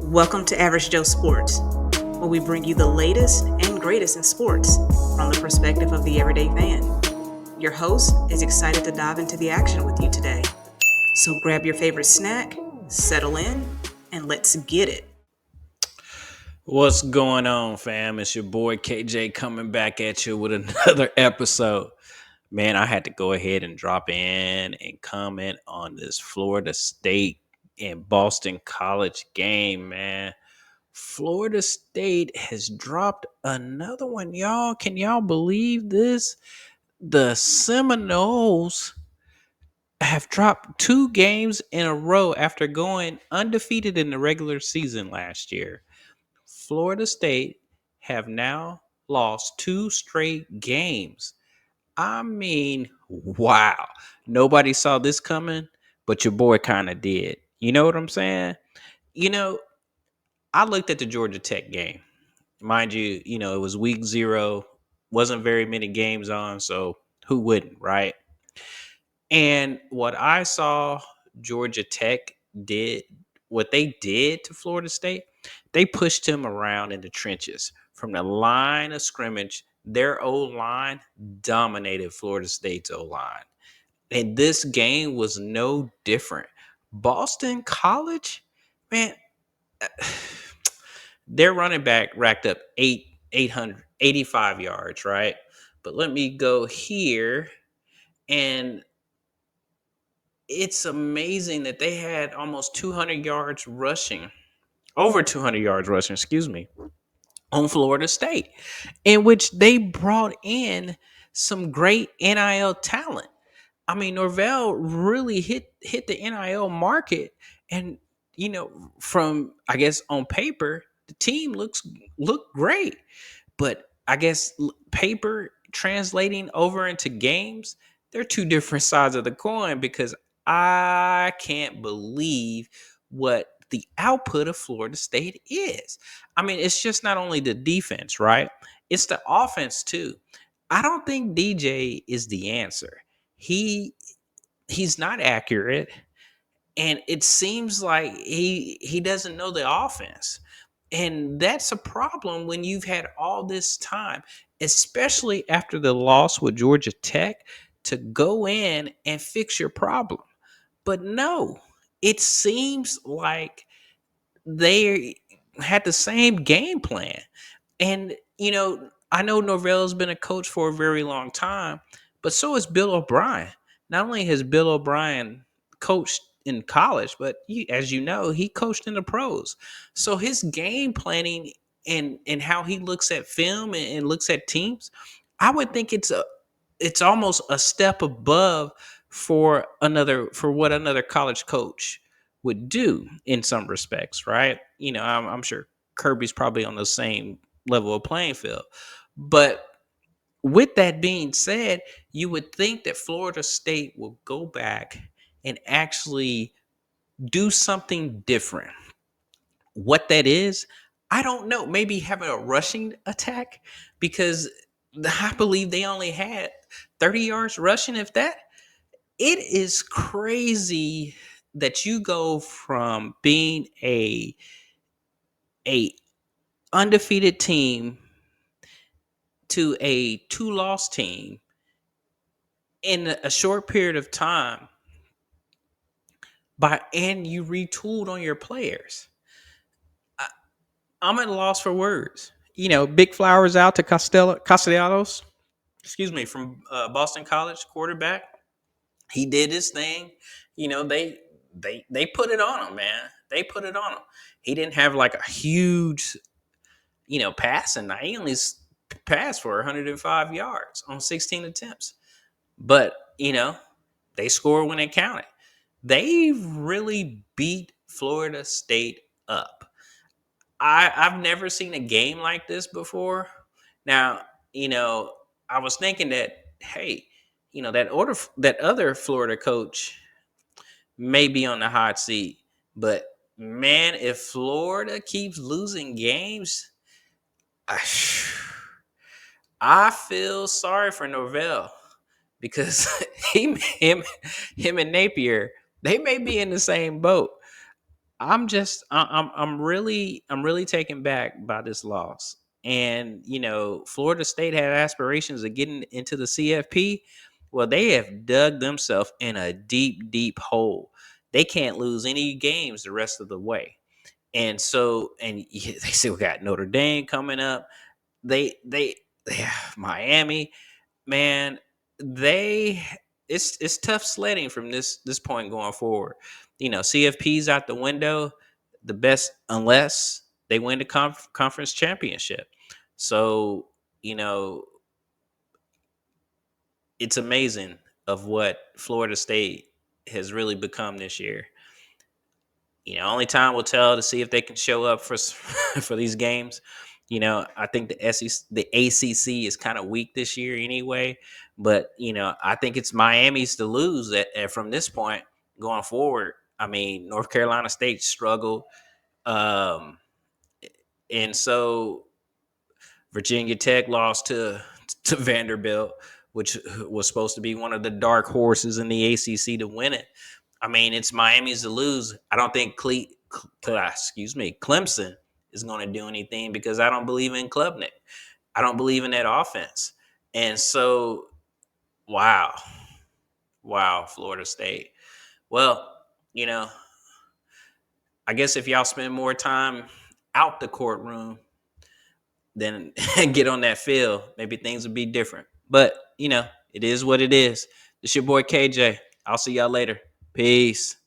Welcome to Average Joe Sports, where we bring you the latest and greatest in sports from the perspective of the everyday fan. Your host is excited to dive into the action with you today. So grab your favorite snack, settle in, and let's get it. What's going on, fam? It's your boy KJ coming back at you with another episode. Man, I had to go ahead and drop in and comment on this Florida State and Boston College game, man. Florida State has dropped another one, y'all. Can y'all believe this? The Seminoles have dropped two games in a row after going undefeated in the regular season last year. Florida State have now lost two straight games. I mean, wow. Nobody saw this coming, but your boy kind of did. You know what I'm saying? You know, I looked at the Georgia Tech game. Mind you, it was week 0, wasn't very many games on, so who wouldn't, right? And what I saw Georgia Tech did, what they did to Florida State, they pushed him around in the trenches. From the line of scrimmage, their O line dominated Florida State's O line. And this game was no different. Boston College, man, their running back racked up 885 yards, right? But let me go here, and it's amazing that they had almost 200 yards rushing, over 200 yards rushing, excuse me, on Florida State, in which they brought in some great NIL talent. I mean, Norvell really hit the NIL market, and from, I guess, on paper, the team look great, but I guess paper translating over into games, they're two different sides of the coin, because I can't believe what the output of Florida State is. I mean, it's just not only the defense, right? It's the offense too. I don't think DJ is the answer. He he's not accurate, and it seems like he doesn't know the offense. And that's a problem when you've had all this time, especially after the loss with Georgia Tech, to go in and fix your problem. But no, it seems like they had the same game plan. And, I know Norvell's been a coach for a very long time, but so is Bill O'Brien. Not only has Bill O'Brien coached in college, but as you know, he coached in the pros. So his game planning and how he looks at film and looks at teams, I would think it's almost a step above for what another college coach would do in some respects, right? I'm sure Kirby's probably on the same level of playing field. But with that being said, you would think that Florida State will go back and actually do something different. What that is, I don't know. Maybe having a rushing attack, because I believe they only had 30 yards rushing, if that. It is crazy that you go from being a undefeated team to a two-loss team in a short period of time, and you retooled on your players. I, I'm at a loss for words. Big flowers out to Castellanos, excuse me, from Boston College quarterback. He did his thing. They put it on him, man. They put it on him. He didn't have like a huge, passing night. He only passed for 105 yards on 16 attempts. But, they scored when it counted. They really beat Florida State up. I've never seen a game like this before. Now, I was thinking that, hey, that other Florida coach may be on the hot seat, but man, if Florida keeps losing games, I, I feel sorry for Norvell, because him and Napier, they may be in the same boat. I'm really taken back by this loss. And Florida State had aspirations of getting into the CFP. Well, they have dug themselves in a deep, deep hole. They can't lose any games the rest of the way. And so, and they still got Notre Dame coming up. They Miami, man, they it's tough sledding from this point going forward. CFP's out the window, the best unless they win the conference championship. So, you know, it's amazing of what Florida State has really become this year. Only time will tell to see if they can show up for for these games. I think the ACC is kind of weak this year anyway. But I think it's Miami's to lose from this point going forward. I mean, North Carolina State struggled, um, and so Virginia Tech lost to Vanderbilt, which was supposed to be one of the dark horses in the ACC to win it. I mean, it's Miami's to lose. I don't think Clemson is going to do anything because I don't believe in Klubnik. I don't believe in that offense. And so, wow, Florida State. Well, you know, I guess if y'all spend more time out the courtroom than get on that field, maybe things would be different. But, it is what it is. It's your boy KJ. I'll see y'all later. Peace.